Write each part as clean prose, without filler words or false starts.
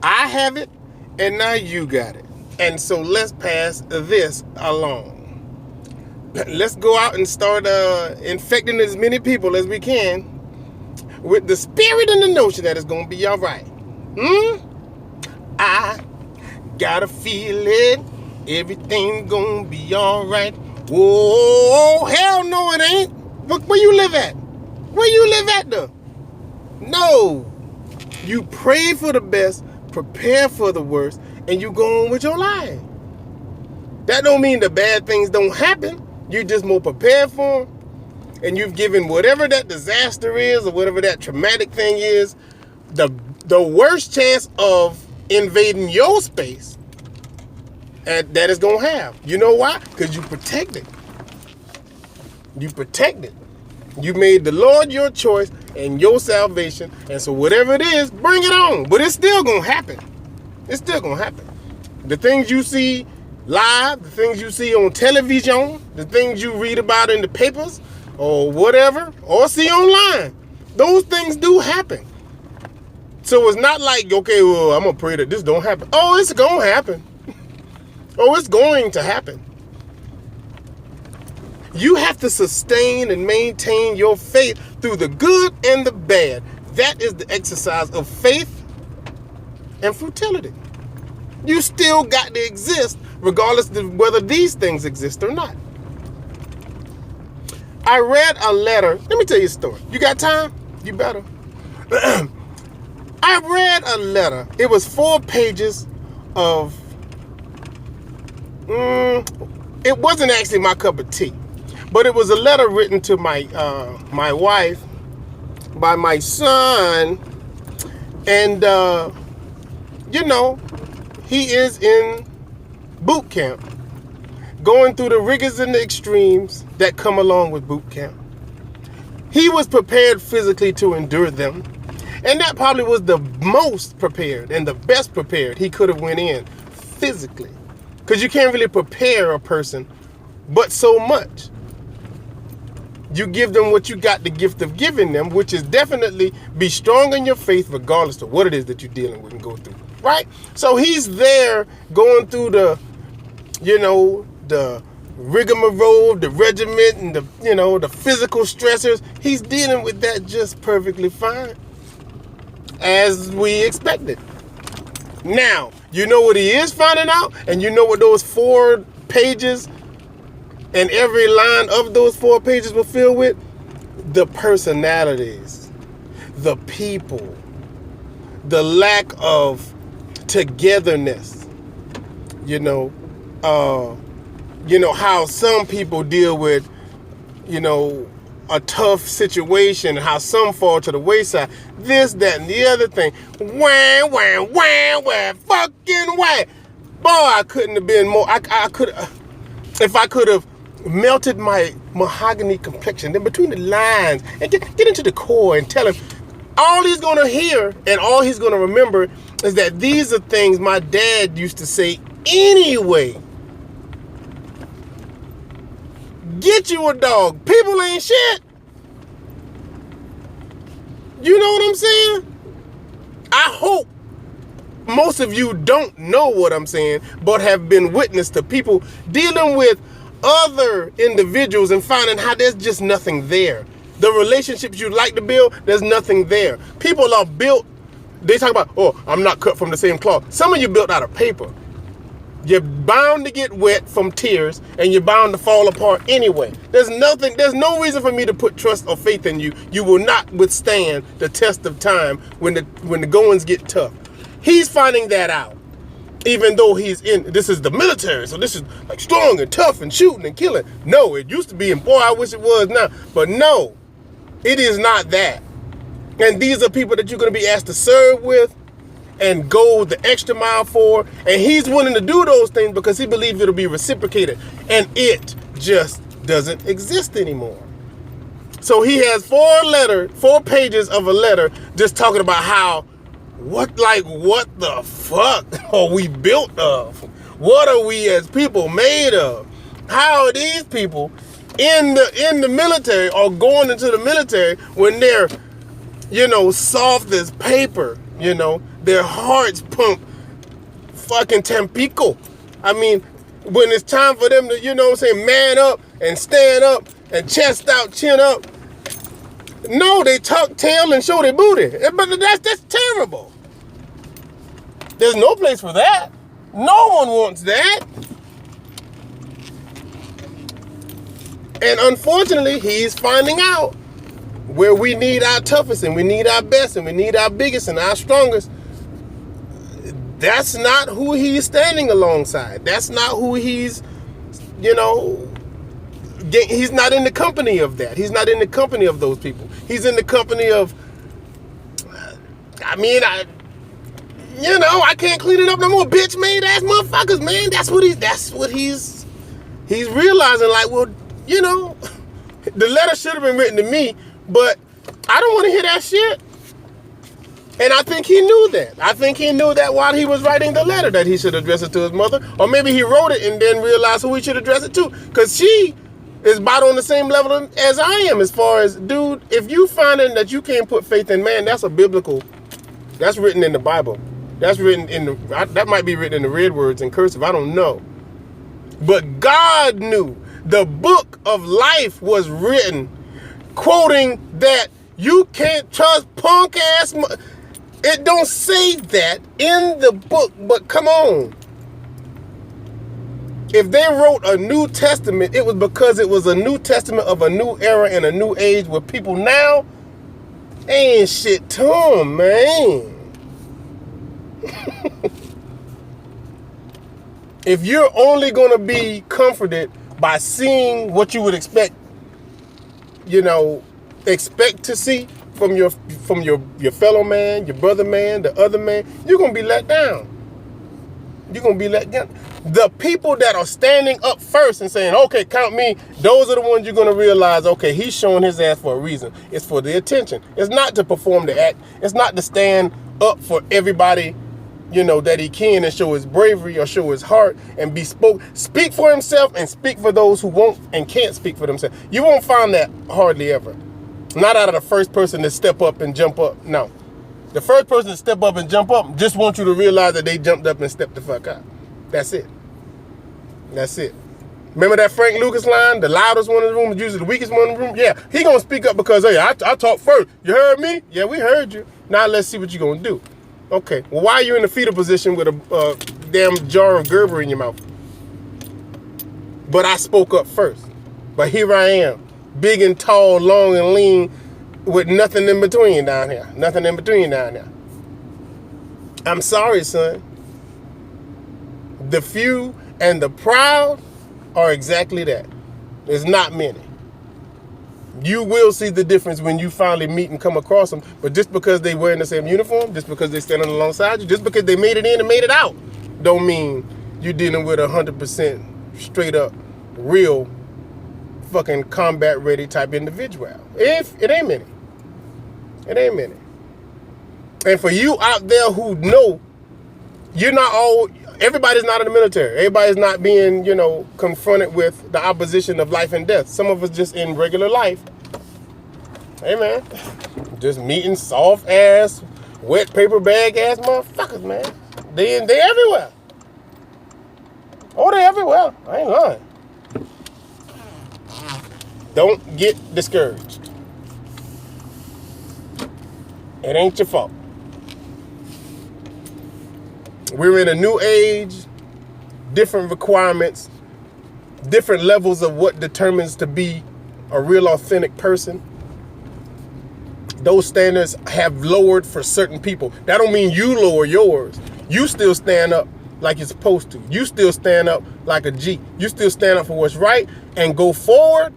I have it, and now you got it. And so let's pass this along. Let's go out and start infecting as many people as we can with the spirit and the notion that it's going to be all right. I got a feeling everything's going to be all right. Whoa, hell no it ain't. Where you live at? Where you live at though? No. You pray for the best, prepare for the worst, and you go on with your life. That don't mean the bad things don't happen. You're just more prepared for them. And you've given whatever that disaster is or whatever that traumatic thing is, the worst chance of invading your space that it's going to have. You know why? Because you protect it. You protect it. You made the Lord your choice and your salvation. And so whatever it is, bring it on. But it's still going to happen. It's still going to happen. The things you see live, the things you see on television, the things you read about in the papers or whatever, or see online, those things do happen. So it's not like, okay, well, I'm going to pray that this don't happen. Oh, it's going to happen. Oh, it's going to happen. You have to sustain and maintain your faith through the good and the bad. That is the exercise of faith and futility. You still got to exist regardless of whether these things exist or not. I read a letter. Let me tell you a story. You got time? You better. I read a letter. It was 4 pages of... it wasn't actually my cup of tea. But it was a letter written to my my wife by my son. And, you know, he is in boot camp, going through the rigors and the extremes that come along with boot camp. He was prepared physically to endure them. And that probably was the most prepared and the best prepared he could have went in physically. Because you can't really prepare a person but so much. You give them what you got the gift of giving them, which is definitely be strong in your faith regardless of what it is that you're dealing with and go through, right? So he's there going through the, you know, the rigmarole, the regiment, and the, you know, the physical stressors. He's dealing with that just perfectly fine, as we expected. Now, you know what he is finding out, and you know what those 4 pages and every line of those 4 pages were filled with? The personalities, the people, the lack of togetherness. You know how some people deal with, you know, a tough situation, how some fall to the wayside. This, that, and the other thing. Wah, fucking wah. Boy, I couldn't have been more. I could, if I could have melted my mahogany complexion in between the lines and get into the core and tell him all he's going to hear and all he's going to remember is that these are things my dad used to say anyway. Get you a dog. People ain't shit. You know what I'm saying? I hope most of you don't know what I'm saying, but have been witness to people dealing with other individuals and finding how there's just nothing there. The relationships you like to build, there's nothing there. People are built, they talk about, oh, I'm not cut from the same cloth. Some of you built out of paper. You're bound to get wet from tears and you're bound to fall apart anyway. There's no reason for me to put trust or faith in you. You will not withstand the test of time when the goings get tough. He's finding that out. Even though this is the military, so this is like strong and tough and shooting and killing. No, it used to be, and boy, I wish it was now. But no, it is not that. And these are people that you're going to be asked to serve with and go the extra mile for. And he's willing to do those things because he believes it'll be reciprocated. And it just doesn't exist anymore. So he has 4 pages of a letter just talking about how, what the fuck are we built of? What are we as people made of? How are these people in the military or going into the military when they're, you know, soft as paper, you know? Their hearts pump fucking Tampico. I mean, when it's time for them to, you know what I'm saying, man up and stand up and chest out, chin up. No, they tuck tail and show their booty. But that's terrible. There's no place for that. No one wants that. And unfortunately, he's finding out where we need our toughest and we need our best and we need our biggest and our strongest. That's not who he's standing alongside. That's not who he's, you know, he's not in the company of that. He's not in the company of those people. He's in the company of, I can't clean it up no more, bitch made ass motherfuckers, man. That's what he's realizing, like, well, you know, the letter should have been written to me, but I don't want to hear that shit. And I think he knew that. I think he knew that while he was writing the letter, that he should address it to his mother. Or maybe he wrote it and then realized who he should address it to. Because she is about on the same level as I am, as far as, dude, if you finding that you can't put faith in man, that's that's written in the Bible. That's written that might be written in the red words in cursive, I don't know. But God knew. The book of life was written quoting that you can't trust punk ass. It don't say that in the book, but come on. If they wrote a New Testament, it was because it was a New Testament of a new era and a new age where people now ain't shit to them, man. If you're only going to be comforted by seeing what you would expect to see from your fellow man, your brother man, the other man, you're going to be let down. You're going to be let down. The people that are standing up first and saying, okay, count me, those are the ones you're going to realize, okay, he's showing his ass for a reason. It's for the attention. It's not to perform the act. It's not to stand up for everybody, that he can and show his bravery or show his heart and speak for himself and speak for those who won't and can't speak for themselves. You won't find that hardly ever. Not out of the first person to step up and jump up. No. The first person to step up and jump up just wants you to realize that they jumped up and stepped the fuck out. That's it. That's it. Remember that Frank Lucas line? The loudest one in the room is usually the weakest one in the room? Yeah, he gonna speak up because, hey, I talk first. You heard me? Yeah, we heard you. Now let's see what you're gonna do. Okay, well, why are you in the fetal position with a damn jar of Gerber in your mouth? But I spoke up first. But here I am, big and tall, long and lean, with nothing in between down here. Nothing in between down here. I'm sorry, son. The few and the proud are exactly that. There's not many. You will see the difference when you finally meet and come across them. But just because they wearing the same uniform, just because they standing alongside you, just because they made it in and made it out, don't mean you're dealing with 100% straight up, real, fucking combat ready type individual. It ain't many. It ain't many. And for you out there who know, you're not all. Everybody's not in the military. Everybody's not being, confronted with the opposition of life and death. Some of us just in regular life. Hey, man. Just meeting soft ass, wet paper bag ass motherfuckers, man. They everywhere. Oh, they everywhere. I ain't lying. Don't get discouraged. It ain't your fault. We're in a new age, different requirements, different levels of what determines to be a real authentic person. Those standards have lowered for certain people. That don't mean you lower yours. You still stand up like you're supposed to. You still stand up like a G. You still stand up for what's right and go forward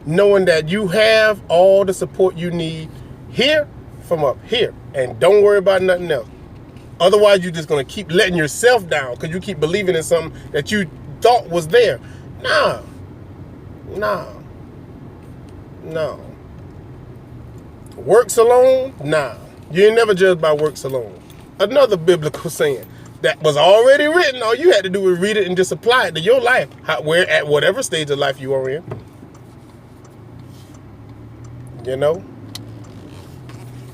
knowing that you have all the support you need here from up here. And don't worry about nothing else. Otherwise, you're just going to keep letting yourself down because you keep believing in something that you thought was there. No. Works alone? Nah. You ain't never judged by works alone. Another biblical saying that was already written. All you had to do was read it and just apply it to your life, at whatever stage of life you are in.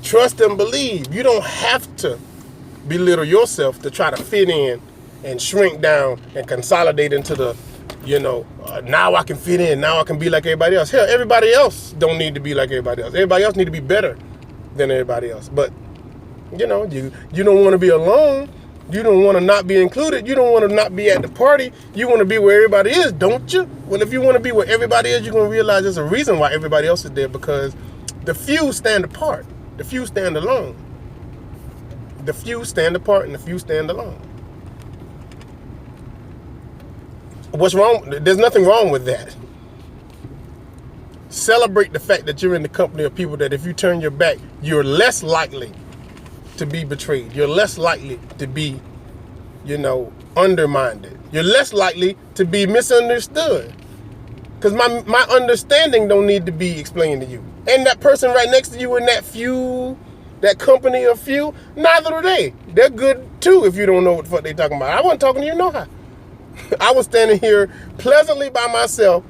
Trust and believe. You don't have to belittle yourself to try to fit in and shrink down and consolidate into the, now I can fit in, now I can be like everybody else. Hell, everybody else don't need to be like everybody else. Everybody else need to be better than everybody else. But, you don't want to be alone. You don't want to not be included. You don't want to not be at the party. You want to be where everybody is, don't you? Well, if you want to be where everybody is, you're going to realize there's a reason why everybody else is there, because the few stand apart. The few stand alone. The few stand apart and the few stand alone. What's wrong? There's nothing wrong with that. Celebrate the fact that you're in the company of people that if you turn your back, you're less likely to be betrayed. You're less likely to be, undermined. You're less likely to be misunderstood. Because my understanding don't need to be explained to you. And that person right next to you in that company of few, neither do they. They're good too if you don't know what the fuck they talking about. I wasn't talking to you no how. I was standing here pleasantly by myself,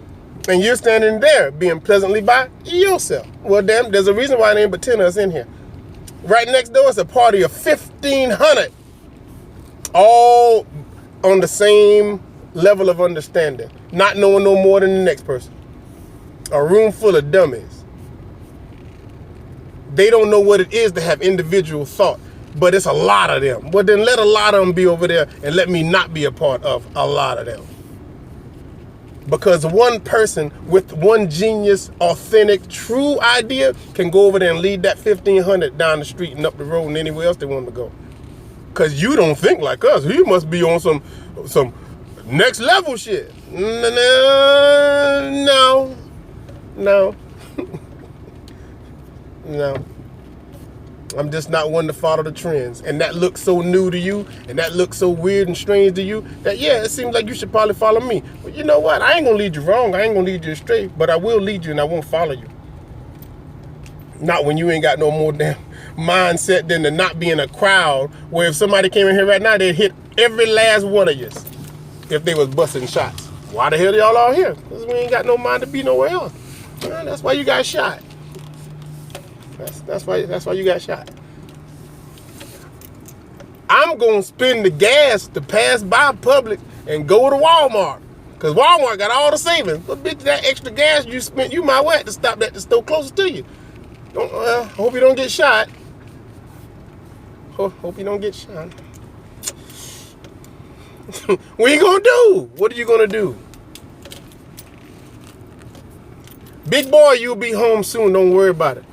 and you're standing there being pleasantly by yourself. Well, damn, there's a reason why there ain't but 10 of us in here. Right next door is a party of 1,500, all on the same level of understanding, not knowing no more than the next person. A room full of dummies. They don't know what it is to have individual thought, but it's a lot of them. Well, then let a lot of them be over there and let me not be a part of a lot of them. Because one person with one genius, authentic, true idea can go over there and lead that 1,500 down the street and up the road and anywhere else they want to go. Because you don't think like us. You must be on some next level shit. No. No. I'm just not one to follow the trends. And that looks so new to you, and that looks so weird and strange to you, that it seems like you should probably follow me. But you know what? I ain't gonna lead you wrong. I ain't gonna lead you straight, but I will lead you and I won't follow you. Not when you ain't got no more damn mindset than to not be in a crowd where if somebody came in here right now, they'd hit every last one of you if they was busting shots. Why the hell y'all all here? Because we ain't got no mind to be nowhere else. Well, that's why you got shot. That's why you got shot. I'm gonna spend the gas to pass by Publix and go to Walmart, because Walmart got all the savings. But bitch, that extra gas you spent, you might want to stop at the store closest to you. Hope you don't get shot. Hope you don't get shot. What are you gonna do? What are you gonna do? Big boy, you'll be home soon. Don't worry about it.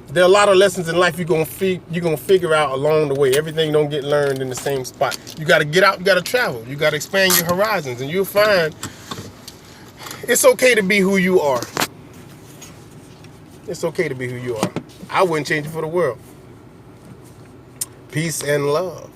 There are a lot of lessons in life you're gonna figure out along the way. Everything don't get learned in the same spot. You gotta get out, you gotta travel, you gotta expand your horizons, and you'll find it's okay to be who you are. It's okay to be who you are. I wouldn't change it for the world. Peace and love.